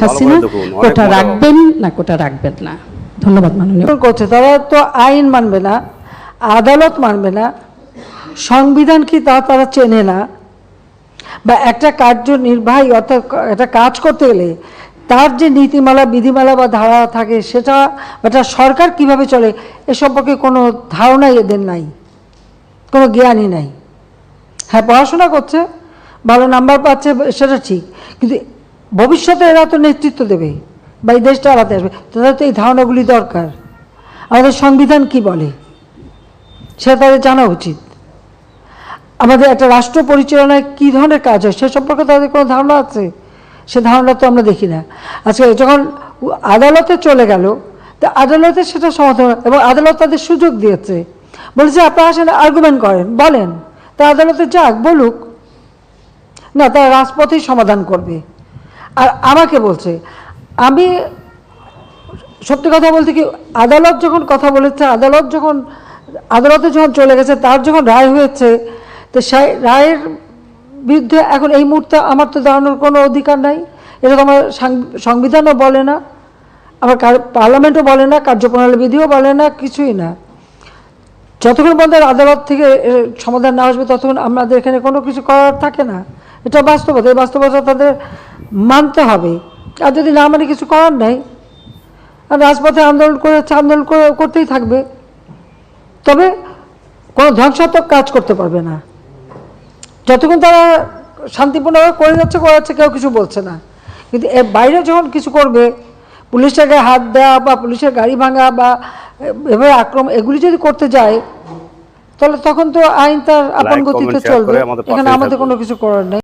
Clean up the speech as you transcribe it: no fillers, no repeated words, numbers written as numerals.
হাসিনা কোটা রাখবেন না কোটা রাখবেন না। ধন্যবাদ মাননীয়। করছে তারা তো আইন মানবে না, আদালত মানবে না, সংবিধান কি তা তারা চেনে না, বা একটা কার্যনির্বাহী অর্থাৎ একটা কাজ করতে গেলে তার যে নীতিমালা বিধিমালা বা ধারা থাকে সেটা একটা সরকার কিভাবে চলে এ সম্পর্কে কোনো ধারণাই এদের নাই, কোনো জ্ঞানই নাই। হ্যাঁ, পড়াশোনা করছে, ভালো নাম্বার পাচ্ছে, সেটা ঠিক, কিন্তু ভবিষ্যতে এরা তো নেতৃত্ব দেবে বা এই দেশটা চালাতে আসবে, তাদের তো এই ধারণাগুলি দরকার। আমাদের সংবিধান কি বলে সেটা তাদের জানা উচিত। আমাদের একটা রাষ্ট্র পরিচালনায় কী ধরনের কাজ হয় সে সম্পর্কে তাদের কোনো ধারণা আছে? সে ধারণা তো আমরা দেখি না। আজকে যখন আদালতে চলে গেল, তা আদালতে সেটা সমাধান, এবং আদালত তাদের সুযোগ দিয়েছে, বলেছে আপনারা আসেন আর্গুমেন্ট করেন, বলেন, তা আদালতে যাক, বলুক না, তারা রাজপথেই সমাধান করবে। আর আমাকে বলছে, আমি সত্যি কথা বলতে কি, আদালত যখন কথা বলেছে, আদালতে যখন চলে গেছে, তার যখন রায় হয়েছে, তো সেই রায়ের বিরুদ্ধে এখন এই মুহূর্তে আমার তো দাঁড়ানোর কোনো অধিকার নাই। এটা তো আমার সংবিধানও বলে না, আমার পার্লামেন্টও বলে না, কার্যপ্রণালী বিধিও বলে না, কিছুই না। যতক্ষণ পর্যন্ত আদালত থেকে সমাধান না আসবে ততক্ষণ আমাদের এখানে কোনো কিছু করার থাকে না। এটা বাস্তবতা, এই বাস্তবতা তাদের মানতে হবে। আর যদি না মানে কিছু করার নাই, আর রাজপথে আন্দোলন করতেই থাকবে, তবে কোনো ধ্বংসাত্মক কাজ করতে পারবে না। যতক্ষণ তারা শান্তিপূর্ণভাবে করে যাচ্ছে, কেউ কিছু বলছে না। কিন্তু এর বাইরে যখন কিছু করবে, পুলিশের গায়ে হাত দেওয়া বা পুলিশের গাড়ি ভাঙা বা এভাবে আক্রমণ, এগুলি যদি করতে যায়, তাহলে তখন তো আইন তার আপন গতিতে চলবে, এখানে আমাদের কোনো কিছু করার নেই।